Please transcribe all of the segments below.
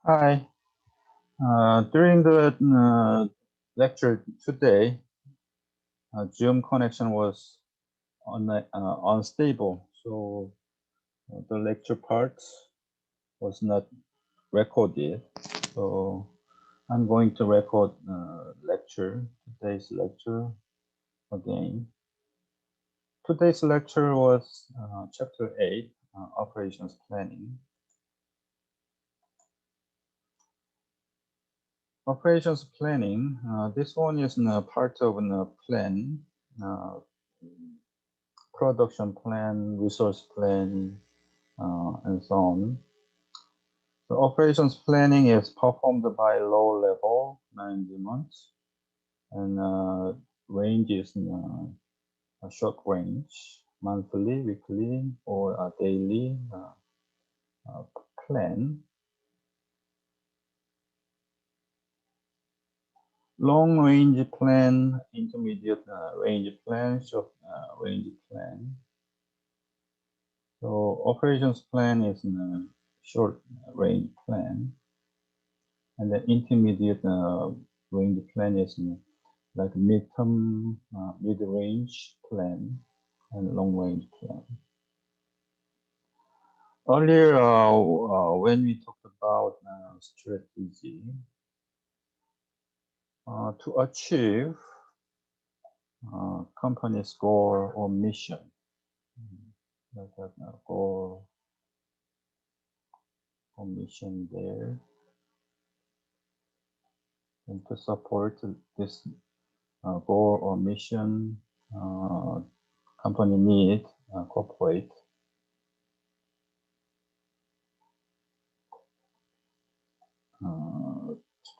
Hi. During the lecture today, Zoom connection was unstable, so the lecture part was not recorded. So I'm going to record today's lecture again. Today's lecture was chapter 8, operations planning. Operations planning, this one is part of a plan, production plan, resource plan, and so on. The operations planning is performed by low-level management, and range is a short range, monthly, weekly, or a daily plan. Long range plan, intermediate range plan, short range plan. So operations plan is a short range plan, and the intermediate range plan is like midterm, mid-range plan, and long-range plan. Earlier, when we talked about strategy, to achieve company's goal or mission, goal or mission there, and to support this goal or mission, company need corporate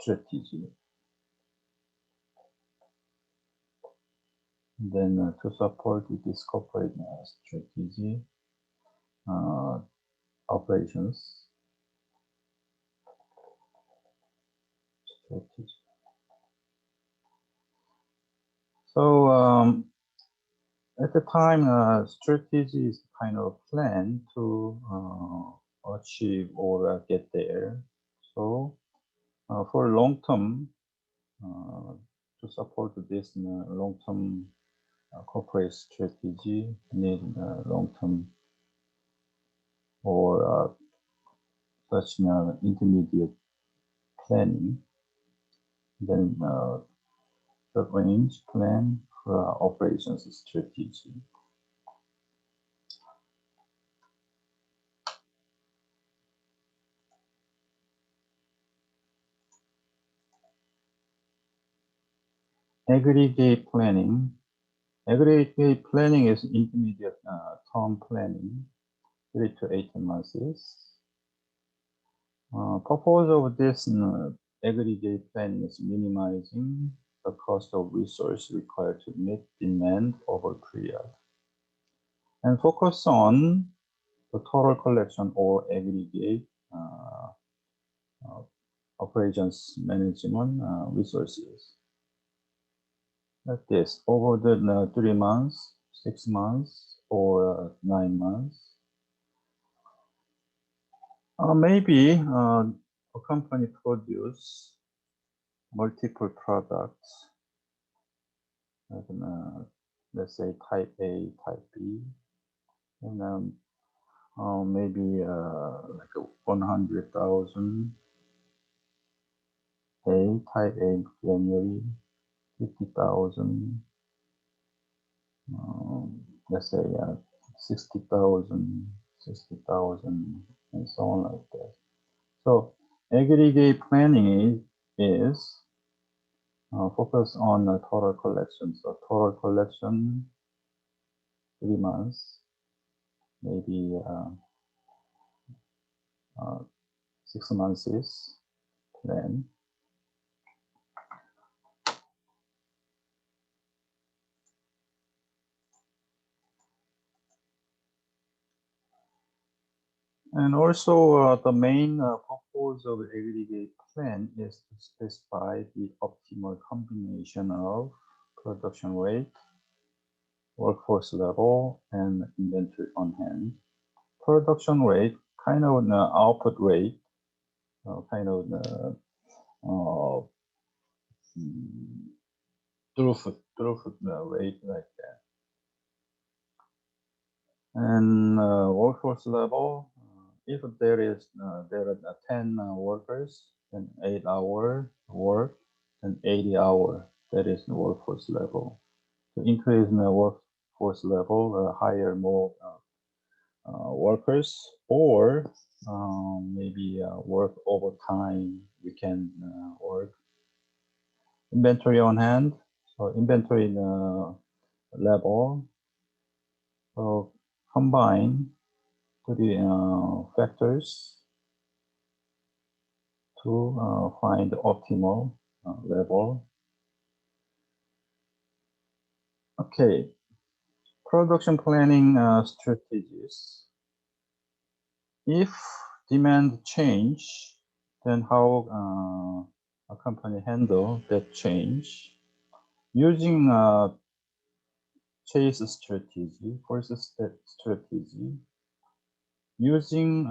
strategy. Then to support this corporate strategy, operations strategy. So at the time, strategy is kind of plan to achieve or get there. So for long term, to support this long-term corporate strategy, need long-term or such intermediate planning. Then the range plan for operations strategy. Aggregate planning. Aggregate planning is intermediate term planning, 3 to 18 months. Purpose of this aggregate planning is minimizing the cost of resource required to meet demand over a period, and focus on the total collection or aggregate operations management resources. Like this, over the 3 months, 6 months, or 9 months. Maybe a company produce multiple products, let's say type A, type B, and maybe like 100,000 A, type A January, 50,000, let's say 60,000, 60,000, and so on like that. So aggregate planning is focus on total collection. So total collection, 3 months, maybe 6 months is plan. And also the main purpose of aggregate plan is to specify the optimal combination of production rate, workforce level, and inventory on hand. Production rate, kind of an output rate, kind of uh, throughput rate like that. And workforce level, if there are 10 workers, then 8-hour work, and 80-hour, that is the workforce level. To increase the workforce level, hire more workers, or maybe work overtime. We can work. Inventory on hand, so inventory level. So combine the factors to find the optimal level. Okay, production planning strategies. If demand change, then how a company handle that change? Using chase strategy, first strategy, using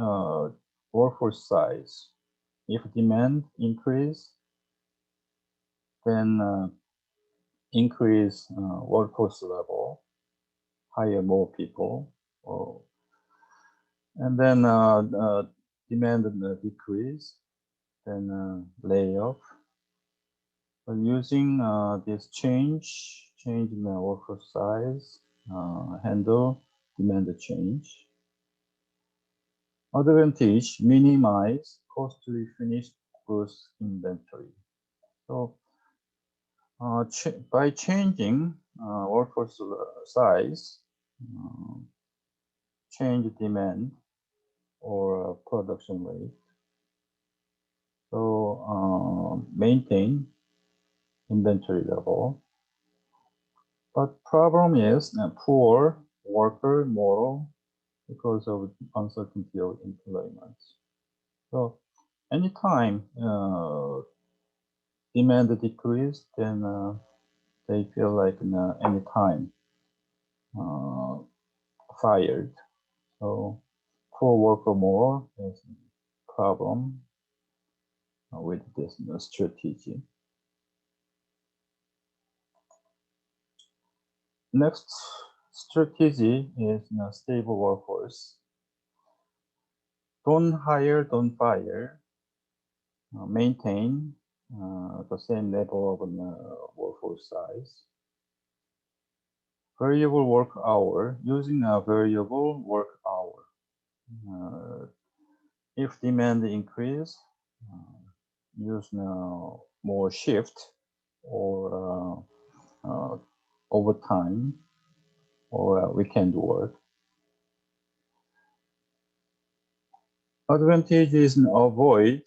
workforce size. If demand increase, then increase workforce level, hire more people, and then demand decrease, then lay off. But using this change in the workforce size, handle demand change. Advantage, minimize costly finished goods inventory. So by changing workforce size, change demand or production rate. So maintain inventory level. But problem is poor worker model because of uncertainty of employment. So anytime demand decrease, then they feel like anytime fired. So poor worker model is a problem with this strategy. Next strategy is stable workforce. Don't hire, don't fire. Maintain the same level of workforce size. Variable work hour, using a variable work hour. If demand increase, use more shift or overtime or weekend work. Advantage is avoid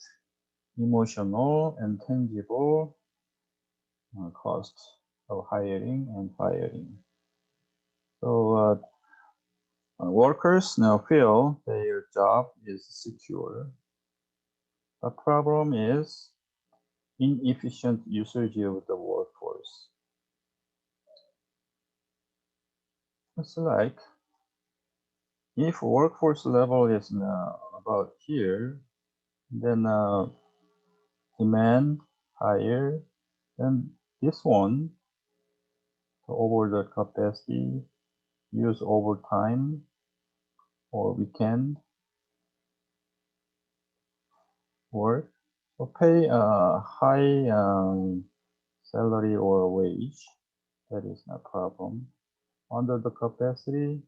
emotional and tangible costs of hiring and firing. So workers now feel their job is secure. The problem is inefficient usage of the workforce. It's like if workforce level is about here, then demand higher, then this one, over the capacity, use overtime or weekend work, so pay a high salary or wage. That is no problem. Under the capacity,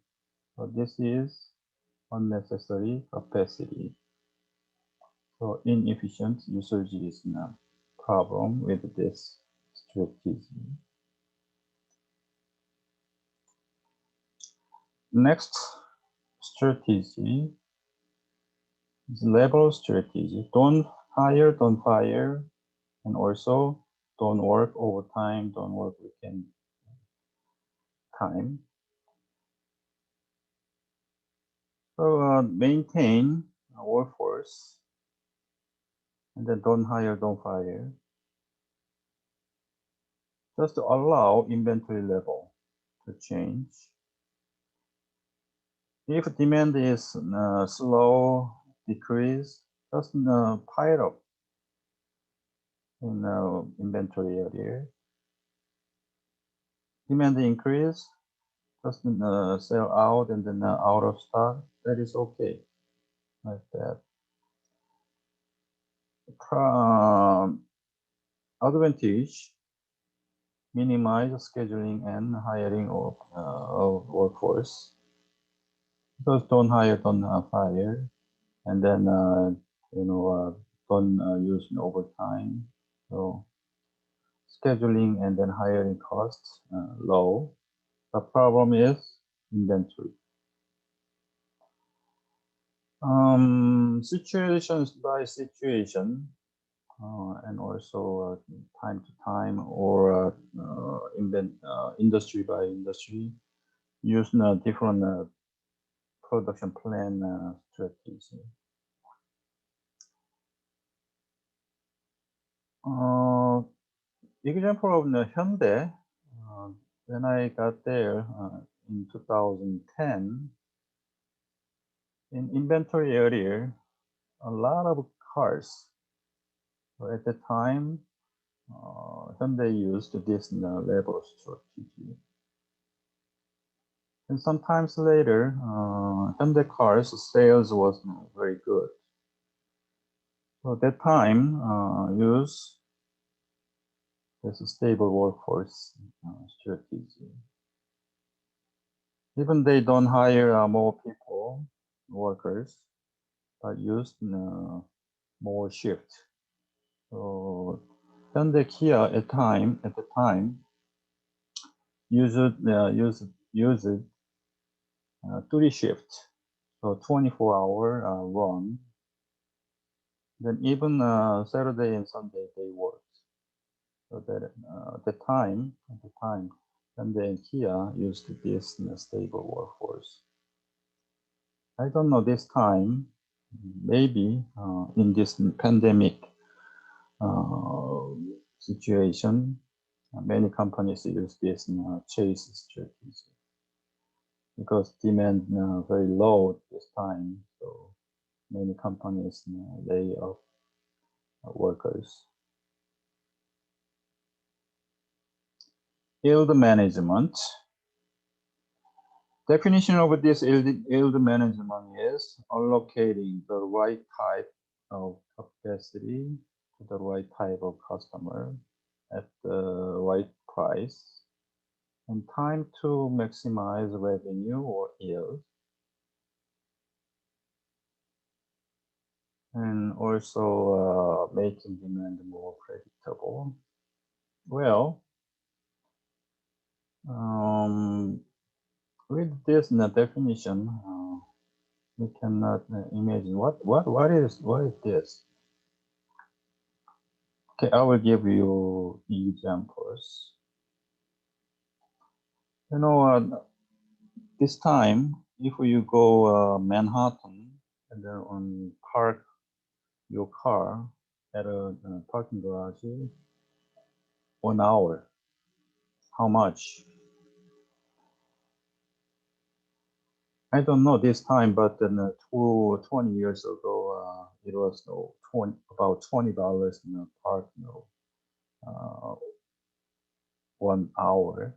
so this is unnecessary capacity. So inefficient usage is no problem with this strategy. Next strategy is level strategy. Don't hire, don't fire, and also don't work overtime, don't work weekend time. So maintain a workforce, and then don't hire, don't fire. Just to allow inventory level to change. If demand is slow decrease, doesn't pile up in inventory area. Demand increase, doesn't sell out and then out of stock. That is okay, like that. Advantage, minimize scheduling and hiring of workforce. Because don't hire, don't fire, and then don't use overtime. So scheduling and then hiring costs low. The problem is inventory. Situations by situation, and also time to time, or industry by industry, use different production plan strategies. Example of the Hyundai, when I got there in 2010, in inventory area, a lot of cars. So at the time, Hyundai used this level strategy. And sometimes later, Hyundai cars sales was very good. So at that time, use this stable workforce strategy. Even they don't hire more people, workers, but used more shift. So Hyundai Kia at the time used 3 shifts, so 24-hour run. Then even Saturday and Sunday they worked. So that at the time, Hyundai and Kia used this stable workforce. I don't know this time, maybe in this pandemic situation, many companies use this chase strategy because demand very low this time. So many companies lay off workers. Yield management. Definition of this yield management is allocating the right type of capacity to the right type of customer at the right price and time to maximize revenue or yield. And also making demand more predictable. Well, with this definition, we cannot imagine what is this. Okay, I will give you examples. You know, this time, if you go Manhattan and then park your car at a parking garage, 1 hour. How much? I don't know this time, but 20 years ago, it was about $20 in a park, 1 hour.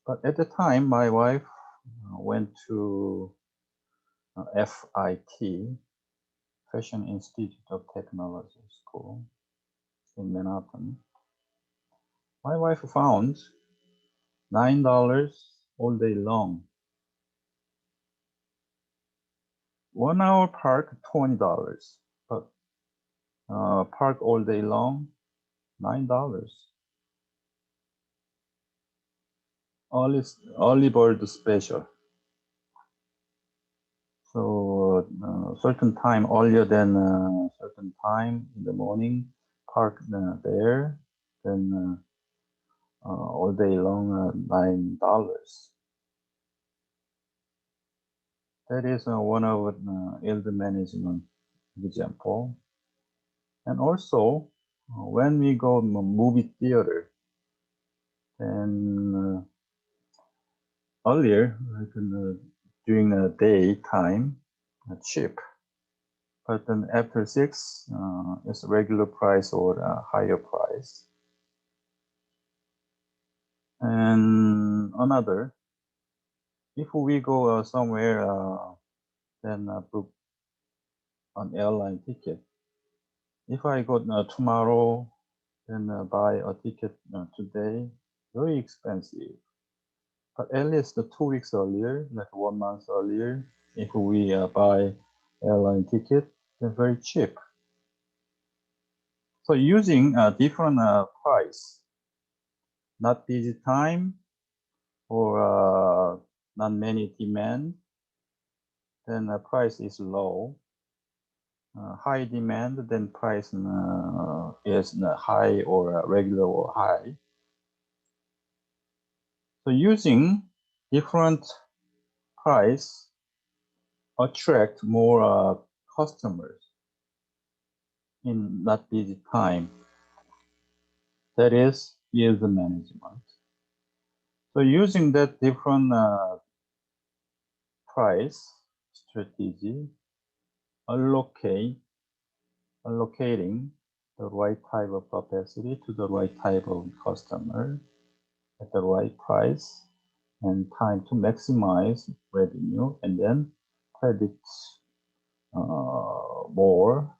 But at the time, my wife went to FIT, Fashion Institute of Technology School in Manhattan. My wife found $9 all day long. 1 hour park, $20. But park all day long, $9. Early bird special. So certain time earlier than certain time in the morning, park there, then all day long, $9. That is one of yield management example. And also, when we go to movie theater, then earlier, like during the daytime, cheap. but then after 6 it's regular price or higher price. And another, if we go somewhere, then book an airline ticket. If I go tomorrow, then buy a ticket today, very expensive. But at least 2 weeks earlier, like 1 month earlier, if we buy airline ticket, then very cheap. So using a different price, not busy time or not many demand, then the price is low. High demand, then price is high or regular or high. So using different price attract more customers in not busy time. That is yield management. So using that different price strategy, allocating the right type of capacity to the right type of customer at the right price and time to maximize revenue, and then predict more,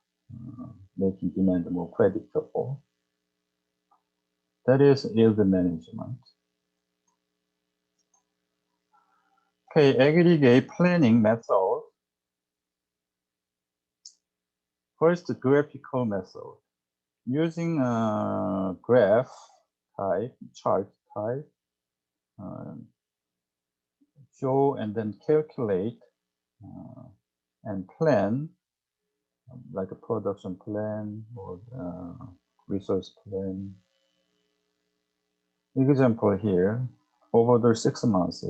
making demand more predictable. That is yield management. Okay, aggregate planning method. First, graphical method. Using graph type, chart type, show and then calculate and plan, like a production plan or resource plan. Example here, over the 6 months,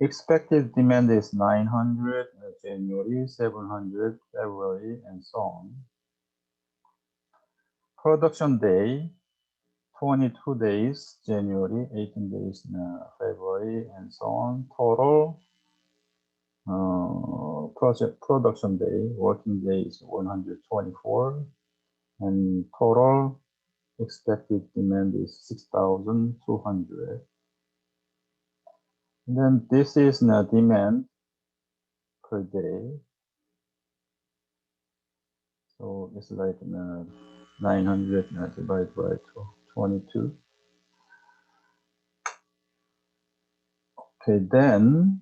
expected demand is 900 January, 700 February, and so on. Production day, 22 days January, 18 days February, and so on. Total production day, working days 124, and total expected demand is 6,200. Then this is the demand per day. So it's like 900 divided by 22. Okay, then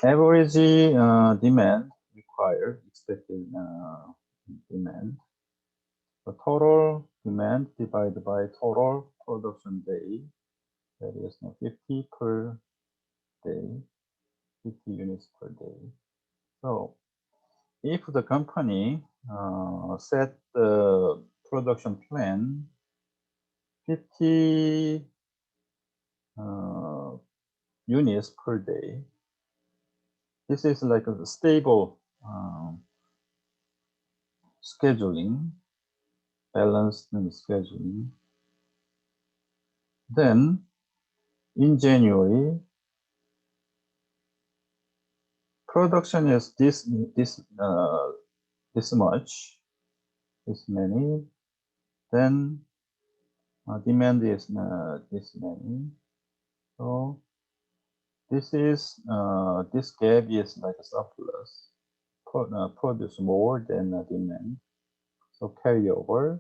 average demand required, expected demand. The total demand divided by total production day, that is 50 per day, 50 units per day. So if the company set the production plan 50 units per day, this is like a stable scheduling, balanced scheduling. Then in January, production is this much, this many. Then demand is this many. So this is this gap is like a surplus. Produce more than demand. So carryover.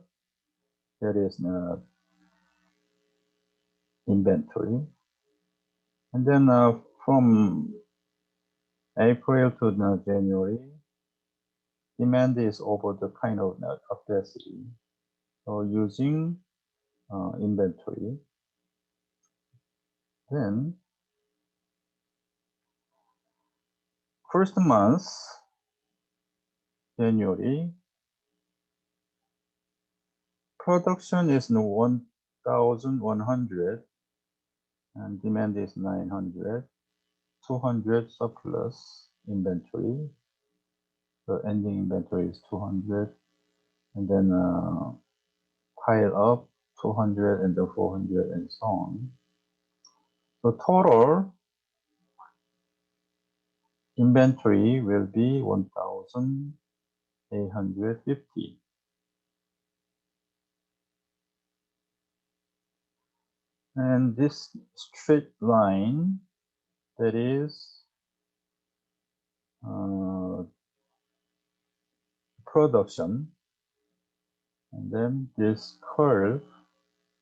That is inventory. And then from April to January, demand is over the kind of capacity. So using inventory. Then first month, January, production is 1,100 and demand is 900, 200 surplus inventory. The ending inventory is 200, and then pile up 200 and then 400 and so on. So total inventory will be 1,850. And this straight line, that is production, and then this curve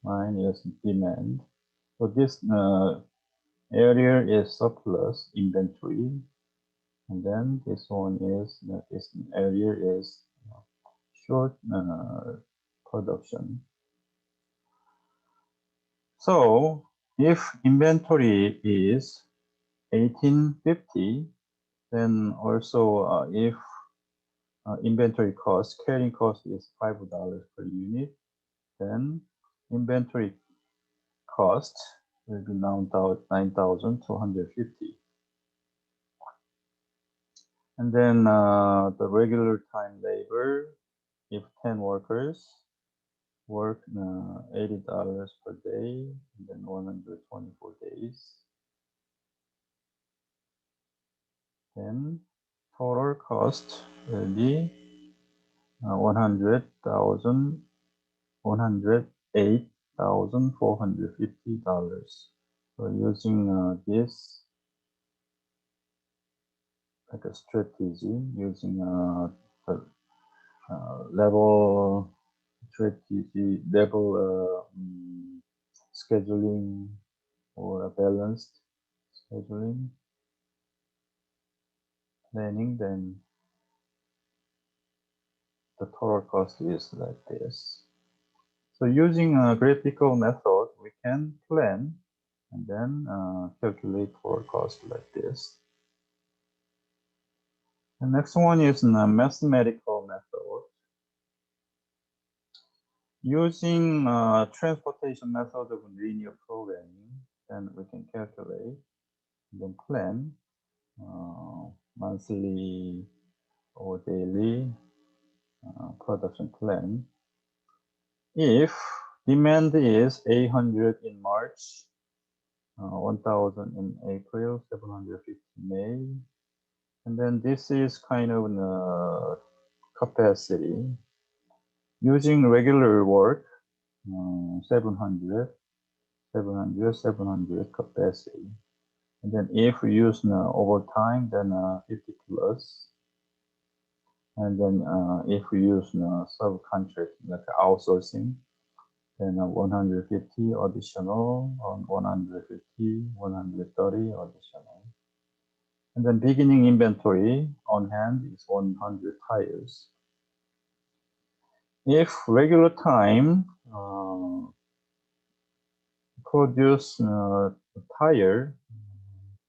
line is demand. So this area is surplus inventory, and then this one is this area is short production. So if inventory is 1850, then also if inventory cost, carrying cost is $5 per unit, then inventory cost will be 9,250. And then the regular time labor, if 10 workers work $80 per day, and then 124 days, then total cost will be $108,450. So using this like a strategy, using the level strategy, level scheduling or a balanced scheduling planning, then the total cost is like this. So using a graphical method, we can plan and then calculate total cost like this. The next one is a mathematical method. Using transportation method of linear programming, then we can calculate and then plan monthly or daily production plan. If demand is 800 in March, 1,000 in April, 750 in May, and then this is kind of capacity. Using regular work, 700 capacity. And then if we use overtime, then 50 plus. And then if we use subcontract, like outsourcing, then 150 additional, 150, 130 additional. And then beginning inventory on hand is 100 tires. If regular time produce tire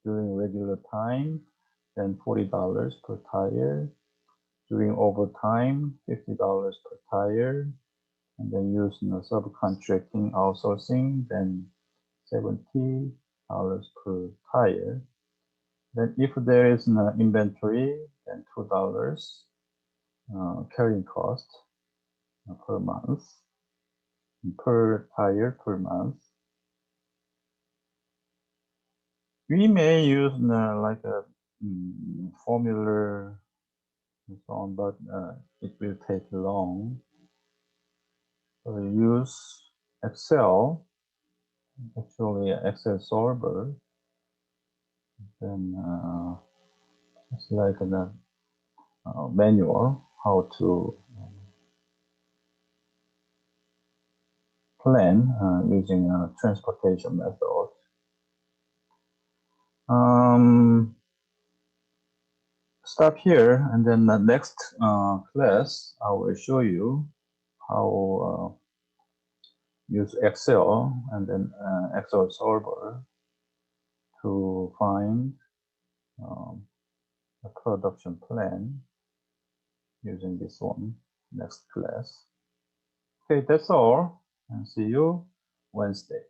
during regular time, then $40 per tire. During overtime, $50 per tire. And then use subcontracting outsourcing, then $70 per tire. Then if there is an inventory, then $2 carrying cost per month, per tire per month. We may use like a formula and so on, but it will take long. So we use Excel, actually Excel solver. Then it's like a manual how to plan using a transportation method. Stop here, and then the next class I will show you how use Excel and then Excel solver to find a production plan using this one next class. Okay, that's all, and see you Wednesday.